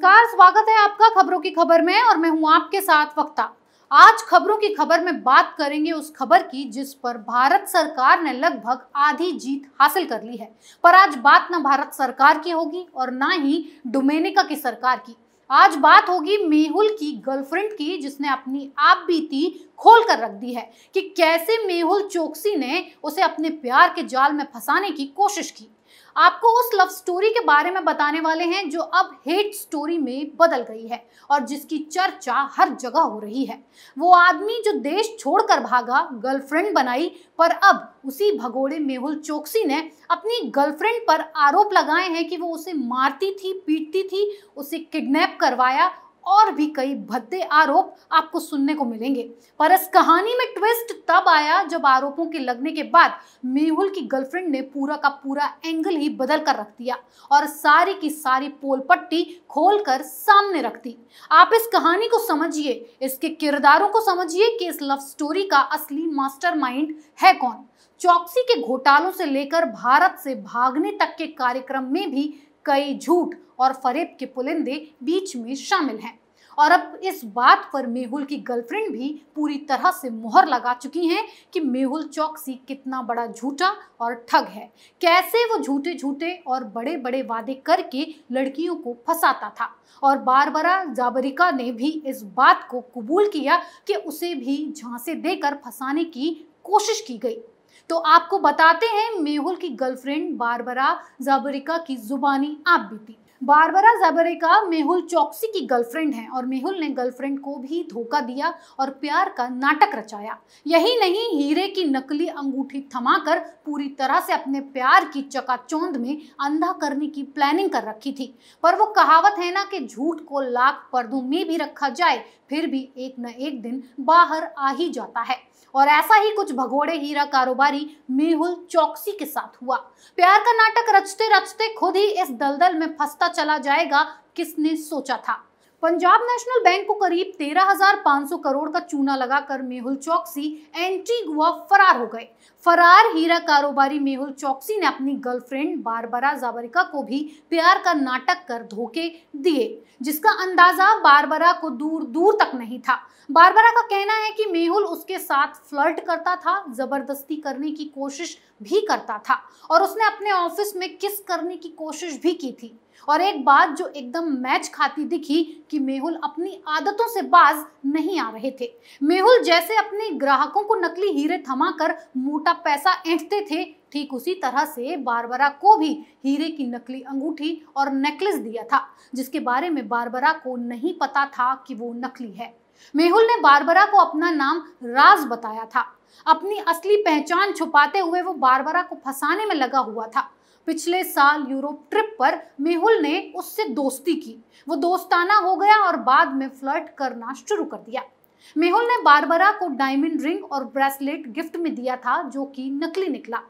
नमस्कार, स्वागत है आपका खबरों की खबर में और मैं हूं आपके साथ वक्ता। आज खबरों की खबर में बात करेंगे उस खबर की जिस पर भारत सरकार ने लगभग आधी जीत हासिल कर ली है। पर आज बात ना भारत सरकार की होगी और ना ही डोमेनिका की सरकार की। आज बात होगी मेहुल की गर्लफ्रेंड की, जिसने अपनी आप बीती खोल कर रख दी है कि कैसे मेहुल चोकसी ने उसे अपने प्यार के जाल में फंसाने की कोशिश की। आपको उस लव स्टोरी के बारे में बताने वाले हैं जो अब हेट स्टोरी में बदल गई है और जिसकी चर्चा हर जगह हो रही है। वो आदमी जो देश छोड़कर भागा, गर्लफ्रेंड बनाई, पर अब उसी भगोड़े मेहुल चोकसी ने अपनी गर्लफ्रेंड पर आरोप लगाए हैं कि वो उसे मारती थी, पीटती थी, उसे किडनैप करवाया और भी कई भद्दे आरोप आपको सुनने को मिलेंगे। पर इस कहानी में ट्विस्ट तब आया जब आरोपों के लगने के बाद मेहुल की गर्लफ्रेंड ने पूरा का पूरा एंगल ही बदल कर रख दिया और सारी की सारी पोल पट्टी खोलकर सामने रख दी। आप इस कहानी को समझिए, इसके किरदारों को समझिए कि इस लव स्टोरी का असली मास्टरमाइंड है कौन। चोकसी के घोटालों से लेकर भारत से भागने तक के कार्यक्रम में भी कई झूठ और फरेब के पुलिंदे बीच में शामिल हैं। और अब इस बात पर मेहुल की गर्लफ्रेंड भी पूरी तरह से मुहर लगा चुकी हैं कि मेहुल चोकसी कितना बड़ा झूठा और ठग है। कैसे वो झूठे झूठे और बड़े बड़े वादे करके लड़कियों को फंसाता था। और बारबरा जाबरिका ने भी इस बात को कबूल किया कि उसे भी झांसे देकर फंसाने की कोशिश की गई। तो आपको बताते हैं मेहुल की गर्लफ्रेंड बारबरा जाबरिका की जुबानी आप बीती। बारबरा जाबरिका मेहुल चोकसी की गर्लफ्रेंड है और मेहुल ने गर्लफ्रेंड को भी धोखा दिया और प्यार का नाटक रचाया। यही नहीं, हीरे की नकली अंगूठी थमाकर पूरी तरह से अपने प्यार की चकाचौंध में अंधा करने की प्लानिंग कर रखी थी। पर वो कहावत है ना कि झूठ को लाख पर्दों में भी रखा जाए फिर भी एक न एक दिन बाहर आ ही जाता है। और ऐसा ही कुछ भगोड़े हीरा कारोबारी मेहुल चोकसी के साथ हुआ। प्यार का नाटक रचते रचते खुद ही इस दलदल में फंसता चला जाएगा, किसने सोचा था। पंजाब नेशनल बैंक को करीब 13,500 करोड़ का चूना लगाकर मेहुल चोकसी एंटीगुआ फरार हो गए। फरार हीरा कारोबारी मेहुल चोकसी ने अपनी गर्लफ्रेंड बारबरा जाबरिका को भी प्यार का नाटक कर धोखे दिए, जिसका अंदाजा बारबरा को दूर दूर तक नहीं था। बारबरा का कहना है कि मेहुल उसके साथ फ्लर्ट करता था, जबरदस्ती करने की कोशिश भी करता था और उसने अपने ऑफिस में किस करने की कोशिश भी की थी। और एक बात जो एकदम मैच खाती दिखी कि मेहुल अपनी आदतों से बाज नहीं आ रहे थे। मेहुल जैसे अपने ग्राहकों को नकली हीरे थमाकर मोटा पैसा ऐंठते थे, ठीक उसी तरह से बारबरा को भी हीरे की नकली अंगूठी और नेकलेस दिया था, जिसके बारे में बारबरा को नहीं पता था कि वो नकली है। मेहुल ने बारबरा को अपना नाम राज बताया था। अपनी असली पहचान छुपाते हुए वो बारबरा को फंसाने में लगा हुआ था। पिछले साल यूरोप ट्रिप पर मेहुल ने उससे दोस्ती की। वो दोस्ताना हो गया और बाद में फ्लर्ट करना शुरू कर दिया। मेहुल ने बारबरा को डायमंड रिंग और ब्रेसलेट गिफ्ट में दिया था, जो कि नकली निकला।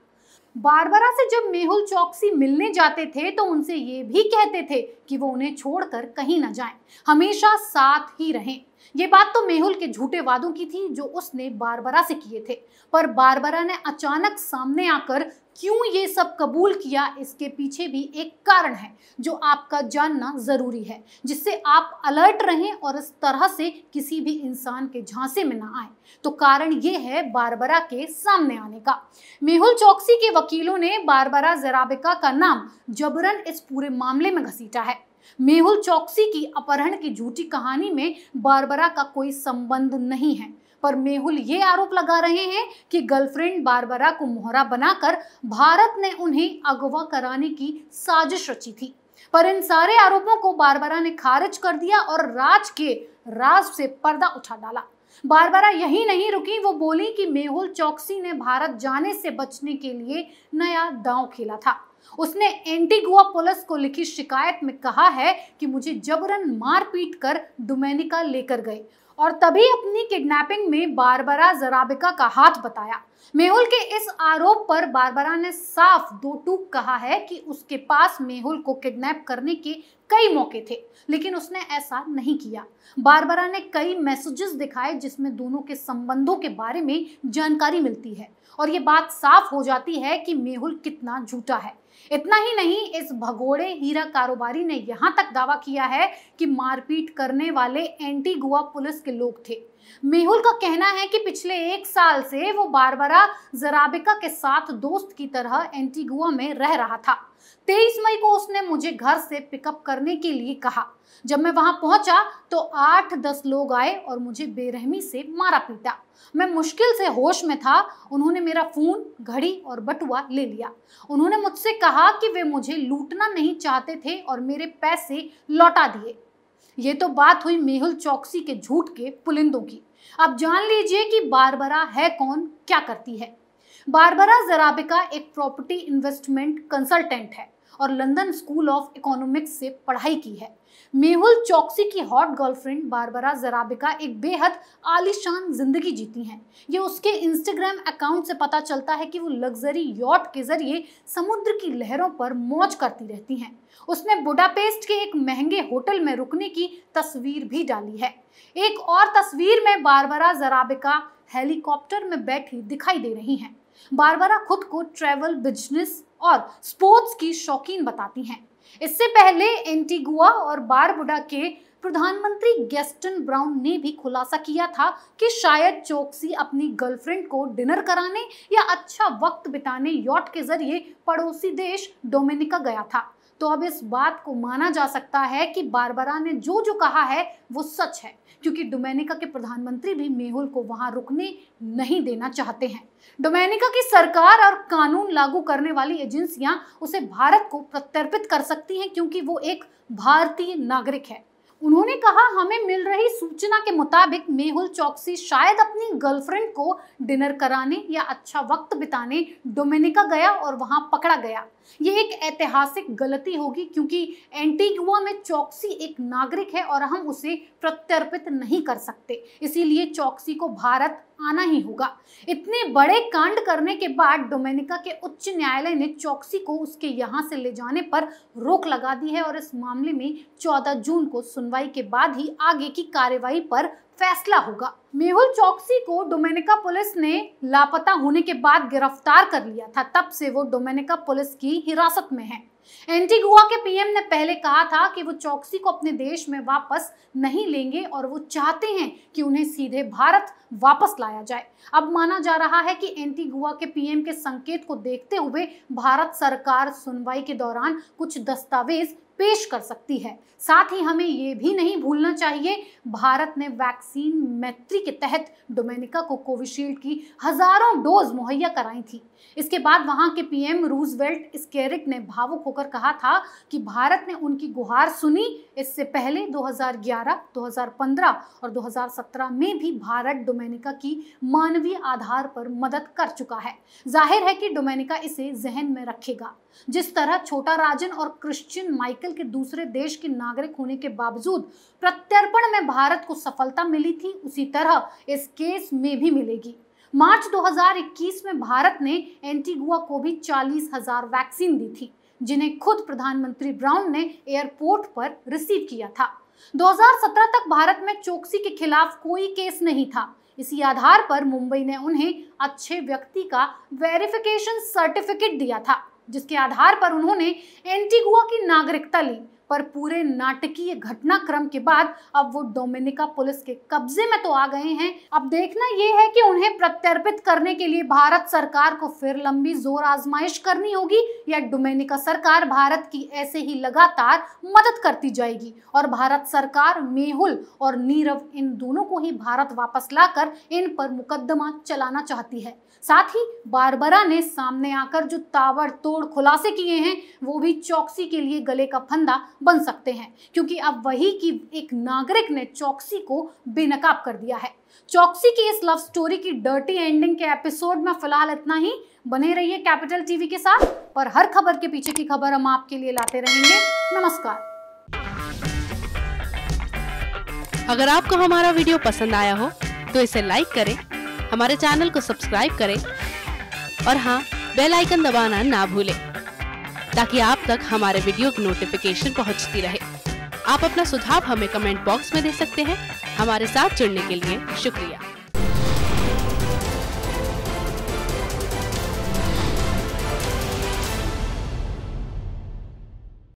बारबरा से जब मेहुल चोकसी मिलने जाते थे तो उनसे ये भी कहते थे कि वो उन्हें छोड़कर कहीं न जाएं, हमेशा साथ ही रहें। ये बात तो मेहुल के झूठे वादों की थी जो उसने बारबरा से किए थे। पर बारबरा ने अचानक सामने आकर क्यों ये सब कबूल किया, इसके पीछे भी एक कारण है जो आपका जानना जरूरी है, जिससे आप अलर्ट रहें और इस तरह से किसी भी इंसान के झांसे में ना आए। तो कारण ये है बारबरा के सामने आने का। मेहुल चोकसी के वकीलों ने बारबरा जाबरिका का नाम जबरन इस पूरे मामले में घसीटा है। मेहुल चोकसी की अपहरण की झूठी कहानी में बारबरा का कोई संबंध नहीं है, पर मेहुल ये आरोप लगा रहे हैं कि गर्लफ्रेंड बारबरा को मोहरा बनाकर भारत ने उन्हें अगवा कराने की साजिश रची थी। पर इन सारे आरोपों को बारबरा ने खारिज कर दिया और राज से पर्दा उठा डाला। बारबरा यही नहीं रुकी, वो बोली कि मेहुल चोकसी ने भारत जाने से बचने के लिए नया दांव खेला था। उसने एंटीगुआ पुलिस को लिखी शिकायत में कहा है कि मुझे जबरन मार पीट कर डोमेनिका लेकर गए और तभी अपनी किडनैपिंग में बारबरा जाबरिका का हाथ बताया। मेहुल के इस आरोप पर बारबरा ने साफ दो टूक कहा है कि उसके पास मेहुल को किडनैप करने के कई मौके थे, लेकिन उसने ऐसा नहीं किया। बारबरा ने कई मैसेजेस दिखाए जिसमें दोनों के संबंधों के बारे में जानकारी मिलती है और ये बात साफ हो जाती है कि मेहुल कितना झूठा है। इतना ही नहीं, इस भगोड़े हीरा कारोबारी ने यहाँ तक दावा किया है कि मारपीट करने वाले एंटीगुआ पुलिस के लोग थे। मेहुल का कहना है कि पिछले 1 साल से वो बारबरा ज़राबिका के साथ दोस्त की तरह एंटीगुआ में रह रहा था। 23 मई को उसने मुझे घर से पिकअप करने के लिए कहा। जब मैं वहां पहुंचा तो 8-10 लोग आए और मुझे बेरहमी से मारा पीटा। मैं मुश्किल से होश में था। उन्होंने मेरा फोन, घड़ी और बटुआ ले लिया। उन्होंने मुझसे कहा कि वे मुझे लूटना नहीं चाहते थे और मेरे पैसे लौटा दिए। ये तो बात हुई मेहुल चौकसी के झूठ के पुलिंदों की। अब जान लीजिए कि बारबरा है कौन, क्या करती है। बारबरा ज़राबिका एक प्रॉपर्टी इन्वेस्टमेंट कंसल्टेंट है और लंदन स्कूल ऑफ इकोनॉमिक्स से पढ़ाई की है। मेहुल चौकसी की हॉट गर्लफ्रेंड बारबरा ज़राबिका एक बेहद आलीशान जिंदगी जीती हैं। ये उसके इंस्टाग्राम अकाउंट से पता चलता है कि वो लग्जरी यॉट के जरिए समुद्र की लहरों पर मौज करती रहती हैं। उसने बुडापेस्ट के एक महंगे होटल में रुकने की तस्वीर भी डाली है। एक और तस्वीर में बारबरा ज़राबिका हेलीकॉप्टर में बैठी दिखाई दे रही हैं। बारबरा खुद को ट्रैवल, बिजनेस और स्पोर्ट्स की शौकीन बताती हैं। इससे पहले एंटीगुआ और बारबुडा के प्रधानमंत्री गैस्टन ब्राउन ने भी खुलासा किया था कि शायद चौकसी अपनी गर्लफ्रेंड को डिनर कराने या अच्छा वक्त बिताने यॉट के जरिए पड़ोसी देश डोमिनिका गया था। तो अब इस बात को माना जा सकता है कि बारबरा ने जो जो कहा है वो सच है, क्योंकि डोमिनिका के प्रधानमंत्री भी मेहुल को वहां रुकने नहीं देना चाहते हैं। डोमिनिका की सरकार और कानून लागू करने वाली एजेंसियां उसे भारत को प्रत्यर्पित कर सकती हैं, क्योंकि वो एक भारतीय नागरिक है। उन्होंने कहा, हमें मिल रही सूचना के मुताबिक मेहुल चौकसी शायद अपनी गर्लफ्रेंड को डिनर कराने या अच्छा वक्त बिताने डोमिनिका गया और वहां पकड़ा गया। ये एक ऐतिहासिक गलती होगी, क्योंकि एंटीगुआ में चौकसी एक नागरिक है और हम उसे प्रत्यर्पित नहीं कर सकते। इसीलिए चौकसी को भारत आना ही होगा। इतने बड़े कांड करने के बाद डोमिनिका के उच्च न्यायालय ने चौकसी को उसके यहाँ से ले जाने पर रोक लगा दी है और इस मामले में 14 जून को सुनवाई के बाद ही आगे की कार्यवाही पर फैसला होगा। मेहुल चौकसी को डोमिनिका पुलिस ने लापता होने के बाद गिरफ्तार कर लिया था। तब से वो डोमिनिका पुलिस की हिरासत में है। एंटीगुआ के पीएम ने पहले कहा था कि वो चौकसी को अपने देश में वापस नहीं लेंगे और वो चाहते हैं कि उन्हें सीधे भारत वापस लाया जाए। अब माना जा रहा है कि एंटीगुआ के पीएम के संकेत को देखते हुए भारत सरकार सुनवाई के दौरान कुछ दस्तावेज पेश कर सकती है। साथ ही हमें ये भी नहीं भूलना चाहिए, भारत ने वैक्सीन मैत्री के तहत डोमिनिका को कोविशील्ड की हजारों डोज मुहैया कराई थी। इसके बाद वहां के पीएम रूजवेल्ट स्केरिक ने भावुक होकर कहा था कि भारत ने उनकी गुहार सुनी। इससे पहले 2011, 2015 और 2017 में भी भारत डोमिनिका की मानवीय आधार पर मदद कर चुका है। जाहिर है कि डोमिनिका इसे जहन में रखेगा। जिस तरह छोटा राजन और क्रिश्चियन माइकल के दूसरे देश के नागरिक होने के बावजूद प्रत्यर्पण में भारत को सफलता मिली थी, उसी तरह इस केस में भी मिलेगी। मार्च 2021 में भारत ने एंटीगुआ को भी 40,000 वैक्सीन दी थी, जिन्हें खुद प्रधानमंत्री ब्राउन ने एयरपोर्ट पर रिसीव किया था। 2017 तक भारत में चौकसी के खिलाफ कोई केस नहीं था। इसी आधार पर मुंबई ने उन्हें अच्छे व्यक्ति का वेरिफिकेशन सर्टिफिकेट दिया था, जिसके आधार पर उन्होंने एंटीगुआ की नागरिकता ली। पर पूरे नाटकीय घटनाक्रम के बाद अब वो डोमिनिका पुलिस के कब्जे में तो आ गए हैं। अब देखना ये है कि उन्हें प्रत्यर्पित करने के लिए भारत सरकार को फिर लंबी जोर आजमाइश करनी होगी या डोमिनिका सरकार भारत की ऐसे ही लगातार मदद करती जाएगी और भारत सरकार मेहुल और नीरव इन दोनों को ही भारत वापस लाकर इन पर मुकदमा चलाना चाहती है। साथ ही बारबरा ने सामने आकर जो ताबड़तोड़ खुलासे किए हैं वो भी चौकसी के लिए गले का फंदा बन सकते हैं, क्योंकि अब वही की एक नागरिक ने चौकसी को बेनकाब कर दिया है। चौकसी की इस लव स्टोरी की डर्टी एंडिंग के एपिसोड में फिलहाल इतना ही। बने रहिए कैपिटल टीवी के साथ, पर हर खबर के पीछे की खबर हम आपके लिए लाते रहेंगे। नमस्कार। अगर आपको हमारा वीडियो पसंद आया हो तो इसे लाइक करें, हमारे चैनल को सब्सक्राइब करें और हाँ, बेल आइकन दबाना ना भूलें ताकि आप तक हमारे वीडियो की नोटिफिकेशन पहुंचती रहे। आप अपना सुझाव हमें कमेंट बॉक्स में दे सकते हैं। हमारे साथ जुड़ने के लिए शुक्रिया।